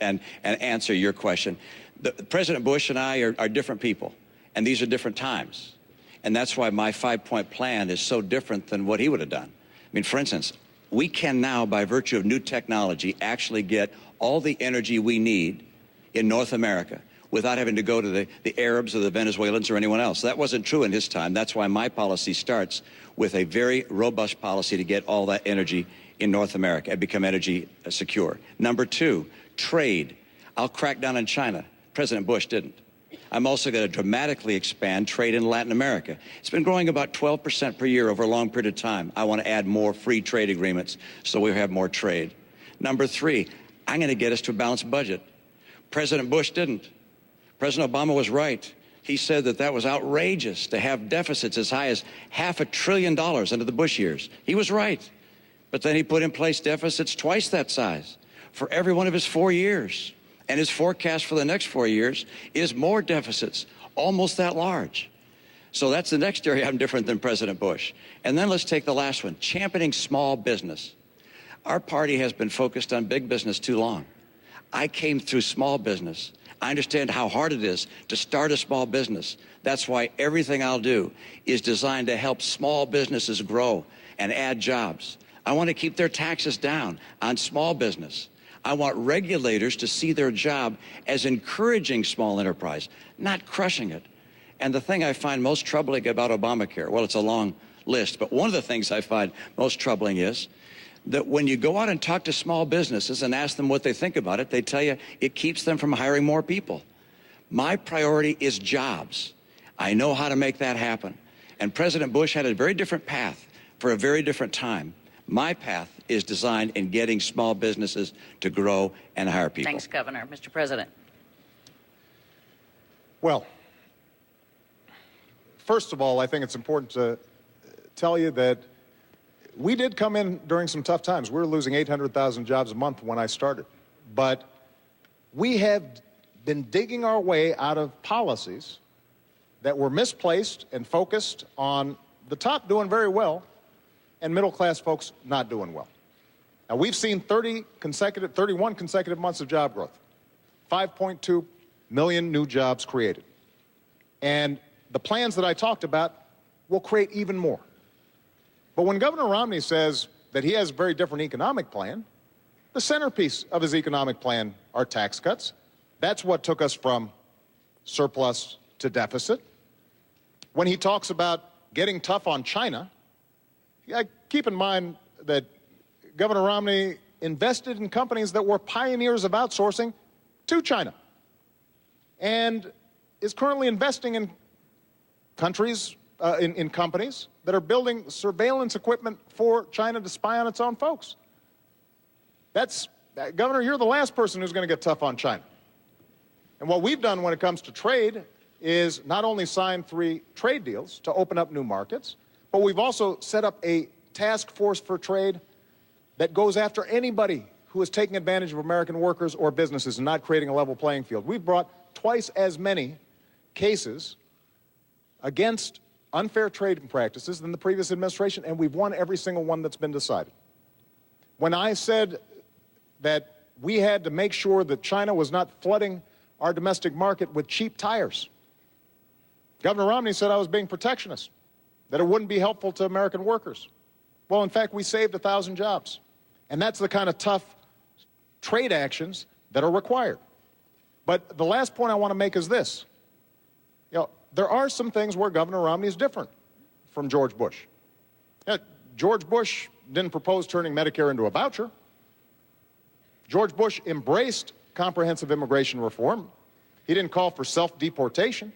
and answer your question. President Bush and I are different people, and these are different times. And that's why my 5-point plan is so different than what he would have done. I mean, for instance, we can now, by virtue of new technology, actually get all the energy we need in North America without having to go to the Arabs or the Venezuelans or anyone else. That wasn't true in his time. That's why my policy starts with a very robust policy to get all that energy in North America and become energy secure. Number two, trade. I'll crack down on China. President Bush didn't. I'm also going to dramatically expand trade in Latin America. It's been growing about 12% per year over a long period of time. I want to add more free trade agreements so we have more trade. Number three, I'm going to get us to a balanced budget. President Bush didn't. President Obama was right. He said that that was outrageous to have deficits as high as $500 billion under the Bush years. He was right. But then he put in place deficits twice that size for every one of his 4 years. And his forecast for the next 4 years is more deficits, almost that large. So that's the next area I'm different than President Bush. And then let's take the last one, championing small business. Our party has been focused on big business too long. I came through small business. I understand how hard it is to start a small business. That's why everything I'll do is designed to help small businesses grow and add jobs. I want to keep their taxes down on small business. I want regulators to see their job as encouraging small enterprise, not crushing it. And the thing I find most troubling about Obamacare, well, it's a long list, but one of the things I find most troubling is that when you go out and talk to small businesses and ask them what they think about it, they tell you it keeps them from hiring more people. My priority is jobs. I know how to make that happen. And President Bush had a very different path for a very different time. My path is designed in getting small businesses to grow and hire people. Thanks, Governor. Mr. President. Well, first of all, I think it's important to tell you that we did come in during some tough times. We were losing 800,000 jobs a month when I started. But we have been digging our way out of policies that were misplaced and focused on the top doing very well and middle-class folks not doing well. Now, we've seen 31 consecutive months of job growth, 5.2 million new jobs created. And the plans that I talked about will create even more. But when Governor Romney says that he has a very different economic plan, the centerpiece of his economic plan are tax cuts. That's what took us from surplus to deficit. When he talks about getting tough on China, keep in mind that Governor Romney invested in companies that were pioneers of outsourcing to China and is currently investing in countries, in companies that are building surveillance equipment for China to spy on its own folks. Governor, you're the last person who's going to get tough on China. And what we've done when it comes to trade is not only sign 3 trade deals to open up new markets, but we've also set up a task force for trade that goes after anybody who is taking advantage of American workers or businesses and not creating a level playing field. We've brought twice as many cases against unfair trading practices than the previous administration, and we've won every single one that's been decided. When I said that we had to make sure that China was not flooding our domestic market with cheap tires, Governor Romney said I was being protectionist, that it wouldn't be helpful to American workers. Well, in fact, we saved 1,000 jobs. And that's the kind of tough trade actions that are required. But the last point I want to make is this. There are some things where Governor Romney is different from George Bush. George Bush didn't propose turning Medicare into a voucher. George Bush embraced comprehensive immigration reform. He didn't call for self-deportation.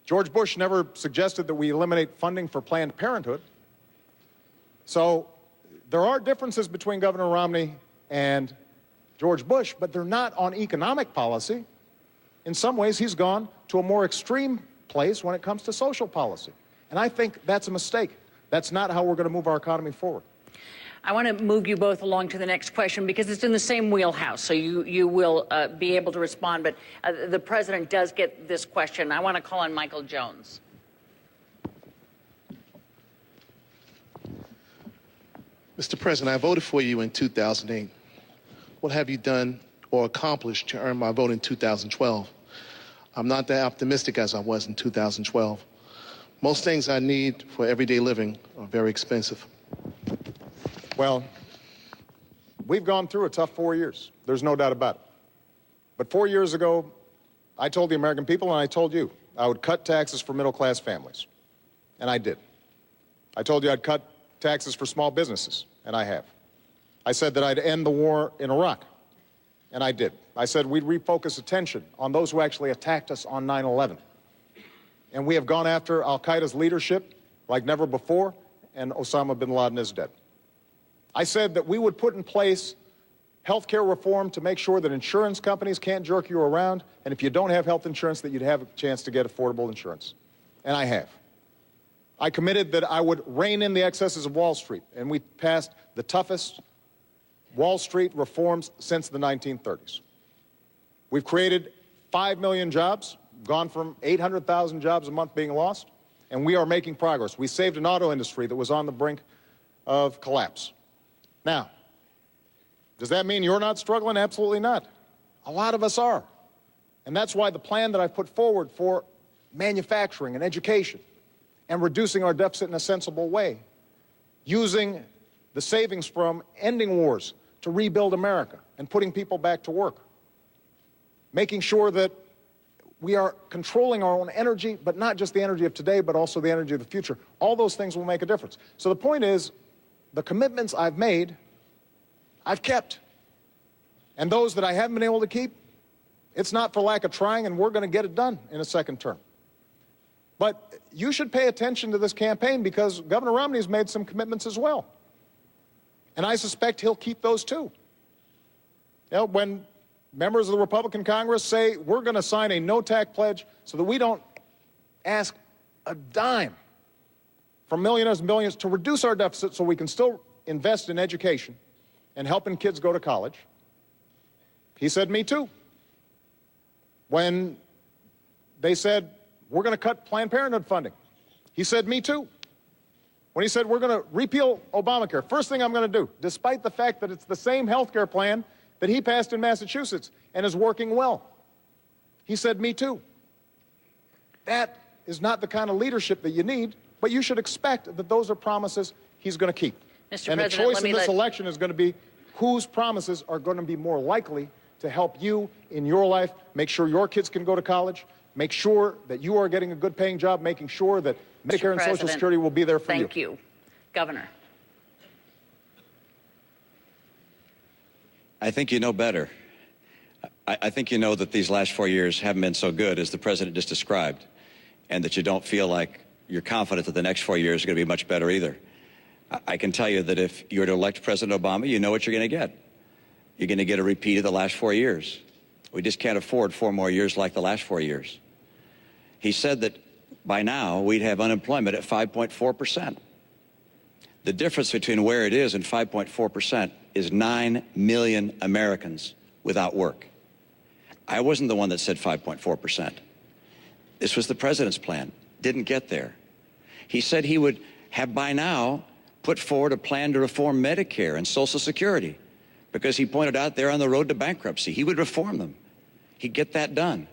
George Bush never suggested that we eliminate funding for Planned Parenthood. So there are differences between Governor Romney and George Bush, but they're not on economic policy. In some ways, he's gone to a more extreme place when it comes to social policy. And I think that's a mistake. That's not how we're going to move our economy forward. I want to move you both along to the next question because it's in the same wheelhouse, so you will be able to respond. But the president does get this question. I want to call on Michael Jones. Mr. President, I voted for you in 2008. what have you done or accomplished to earn my vote in 2012? I'm not that optimistic as I was in 2012. Most things I need for everyday living are very expensive. Well, we've gone through a tough 4 years. There's no doubt about it. But 4 years ago, I told the American people, and I told you, I would cut taxes for middle-class families. And I did. I told you I'd cut taxes for small businesses, and I have. I said that I'd end the war in Iraq, and I did. I said we'd refocus attention on those who actually attacked us on 9/11. And we have gone after al-Qaeda's leadership like never before, and Osama bin Laden is dead. I said that we would put in place health care reform to make sure that insurance companies can't jerk you around, and if you don't have health insurance, that you'd have a chance to get affordable insurance. And I have. I committed that I would rein in the excesses of Wall Street, and we passed the toughest Wall Street reforms since the 1930s. We've created 5 million jobs, gone from 800,000 jobs a month being lost, and we are making progress. We saved an auto industry that was on the brink of collapse. Now, does that mean you're not struggling? Absolutely not. A lot of us are. And that's why the plan that I've put forward for manufacturing and education and reducing our deficit in a sensible way, using the savings from ending wars to rebuild America and putting people back to work, making sure that we are controlling our own energy, but not just the energy of today, but also the energy of the future. All those things will make a difference. So the point is, the commitments I've made, I've kept. And those that I haven't been able to keep, it's not for lack of trying, and we're going to get it done in a second term. But you should pay attention to this campaign because Governor Romney's made some commitments as well. And I suspect he'll keep those too. You know, when members of the Republican Congress say we're going to sign a no-tax pledge so that we don't ask a dime from millionaires and billionaires to reduce our deficit so we can still invest in education and helping kids go to college, he said, me too. When they said, we're going to cut Planned Parenthood funding, he said, me too. When he said, we're going to repeal Obamacare, first thing I'm going to do, despite the fact that it's the same health care plan that he passed in Massachusetts and is working well, he said, me too. That is not the kind of leadership that you need, but you should expect that those are promises he's going to keep. Mr. And President, the choice in this election is going to be whose promises are going to be more likely to help you in your life, make sure your kids can go to college, make sure that you are getting a good paying job, making sure that Medicare and Social Security will be there for you. Thank you. Governor. I think you know better. I think you know that these last 4 years haven't been so good as the president just described, and that you don't feel like you're confident that the next 4 years are going to be much better either. I can tell you that if you were to elect President Obama, you know what you're going to get. You're going to get a repeat of the last 4 years. We just can't afford 4 more years like the last 4 years. He said that by now we'd have unemployment at 5.4%. The difference between where it is and 5.4% is 9 million Americans without work. I wasn't the one that said 5.4%. This was the president's plan. Didn't get there. He said he would have by now put forward a plan to reform Medicare and Social Security because he pointed out they're on the road to bankruptcy. He would reform them. He'd get that done.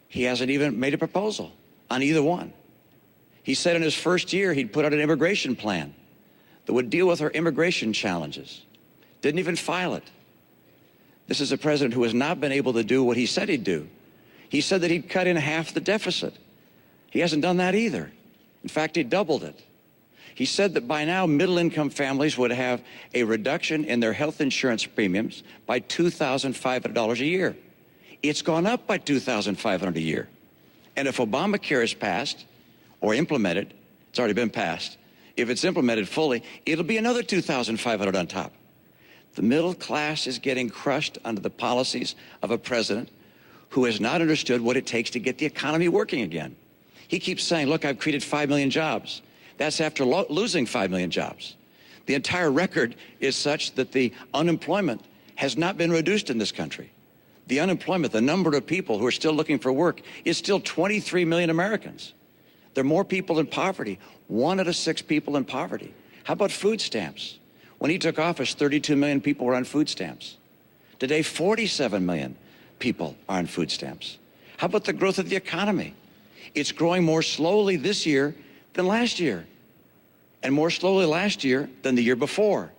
He hasn't even made a proposal on either one. He said in his first year he'd put out an immigration plan that would deal with our immigration challenges. Didn't even file it. This is a president who has not been able to do what he said he'd do. He said that he'd cut in half the deficit. He hasn't done that either. In fact, he doubled it. He said that by now middle-income families would have a reduction in their health insurance premiums by $2,500 a year. It's gone up by $2,500 a year. And if Obamacare is passed or implemented, it's already been passed, if it's implemented fully, it'll be another $2,500 on top. The middle class is getting crushed under the policies of a president who has not understood what it takes to get the economy working again. He keeps saying, look, I've created 5 million jobs. That's after losing 5 million jobs. The entire record is such that the unemployment has not been reduced in this country. The unemployment, the number of people who are still looking for work, is still 23 million Americans. There are more people in poverty, 1 out of 6 people in poverty. How about food stamps? When he took office, 32 million people were on food stamps. Today, 47 million people are on food stamps. How about the growth of the economy? It's growing more slowly this year than last year, and more slowly last year than the year before.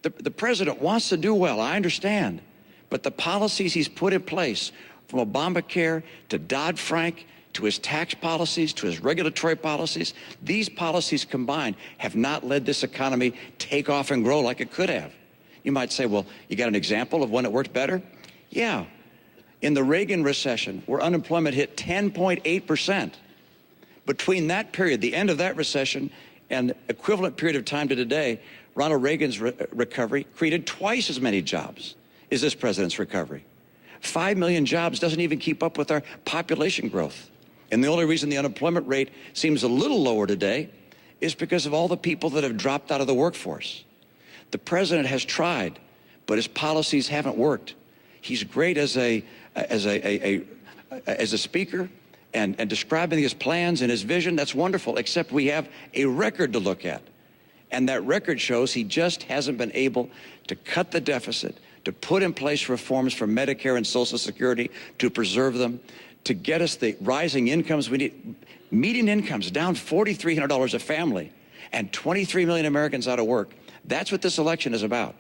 The president wants to do well, I understand, but the policies he's put in place, from Obamacare to Dodd-Frank, to his tax policies, to his regulatory policies, these policies combined have not led this economy take off and grow like it could have. You might say, well, you got an example of when it worked better? Yeah. In the Reagan recession, where unemployment hit 10.8%, between that period, the end of that recession, and equivalent period of time to today, Ronald Reagan's recovery created twice as many jobs as this president's recovery. 5 million jobs doesn't even keep up with our population growth. And the only reason the unemployment rate seems a little lower today is because of all the people that have dropped out of the workforce. The president has tried, but his policies haven't worked. He's great as a speaker and describing his plans and his vision. That's wonderful, except we have a record to look at. And that record shows he just hasn't been able to cut the deficit, to put in place reforms for Medicare and Social Security, to preserve them, to get us the rising incomes we need. Median incomes down $4,300 a family, and 23 million Americans out of work. That's what this election is about.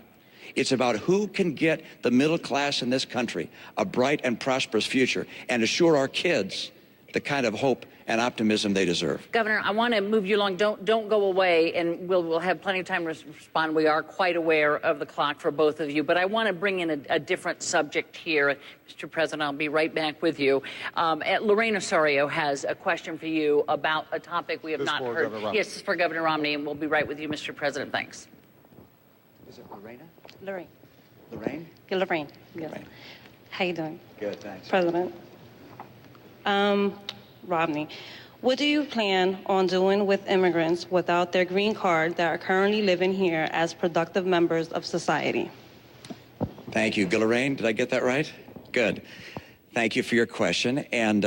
It's about who can get the middle class in this country a bright and prosperous future and assure our kids the kind of hope and optimism they deserve. Governor, I want to move you along. Don't go away, and we'll have plenty of time to respond. We are quite aware of the clock for both of you, but I want to bring in a different subject here. Mr. President, I'll be right back with you. Lorraine Osorio has a question for you about a topic we have not heard. Yes, this is for Governor Romney, and we'll be right with you, Mr. President. Thanks. Is it Lorena? Lorraine. Lorraine? Yeah, Lorraine. Yes. Lorraine. How you doing? Good, thanks. President. Romney, what do you plan on doing with immigrants without their green card that are currently living here as productive members of society? Thank you. Lorraine, did I get that right? Good. Thank you for your question. And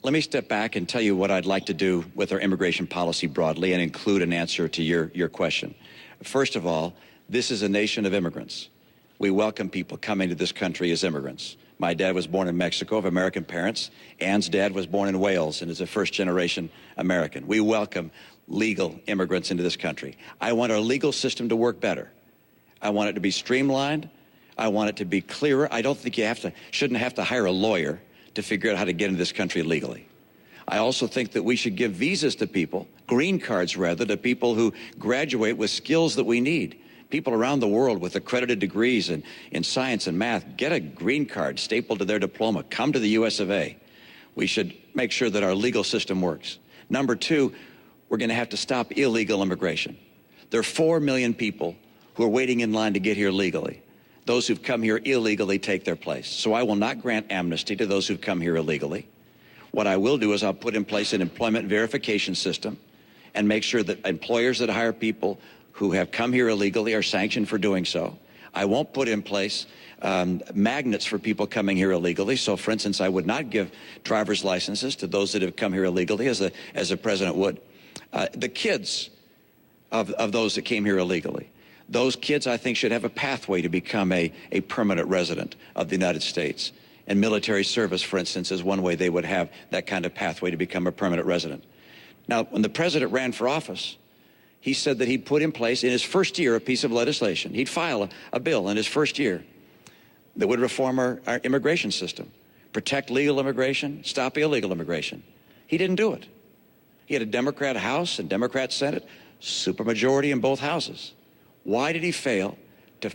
let me step back and tell you what I'd like to do with our immigration policy broadly and include an answer to your question. First of all, this is a nation of immigrants. We welcome people coming to this country as immigrants. My dad was born in Mexico of American parents. Ann's dad was born in Wales and is a first-generation American. We welcome legal immigrants into this country. I want our legal system to work better. I want it to be streamlined. I want it to be clearer. I don't think you shouldn't have to hire a lawyer to figure out how to get into this country legally. I also think that we should give visas to people, green cards rather, to people who graduate with skills that we need. People around the world with accredited degrees in science and math get a green card stapled to their diploma. Come to the US of A. We should make sure that our legal system works. Number two, we're going to have to stop illegal immigration. There are 4 million people who are waiting in line to get here legally. Those who've come here illegally take their place. So I will not grant amnesty to those who've come here illegally. What I will do is I'll put in place an employment verification system and make sure that employers that hire people who have come here illegally are sanctioned for doing so. I won't put in place magnets for people coming here illegally. So, for instance, I would not give driver's licenses to those that have come here illegally, as the president would. The kids of those that came here illegally, those kids, I think, should have a pathway to become a permanent resident of the United States. And military service, for instance, is one way they would have that kind of pathway to become a permanent resident. Now, when the president ran for office, he said that he'd put in place in his first year a piece of legislation. He'd file a bill in his first year that would reform our immigration system, protect legal immigration, stop illegal immigration. He didn't do it. He had a Democrat House and Democrat Senate, supermajority in both houses. Why did he fail to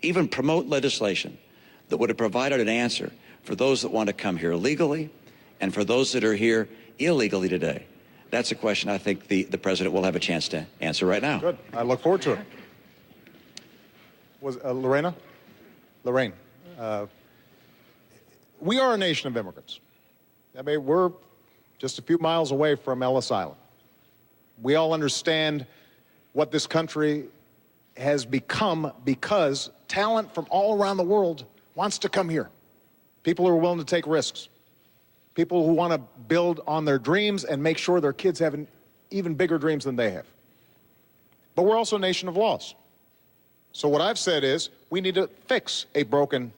even promote legislation that would have provided an answer for those that want to come here legally and for those that are here illegally today? That's a question I think the president will have a chance to answer right now. Good. I look forward to it. Was Lorraine, we are a nation of immigrants. I mean, we're just a few miles away from Ellis Island. We all understand what this country has become because talent from all around the world wants to come here. People who are willing to take risks. People who want to build on their dreams and make sure their kids have even bigger dreams than they have. But we're also a nation of laws. So what I've said is we need to fix a broken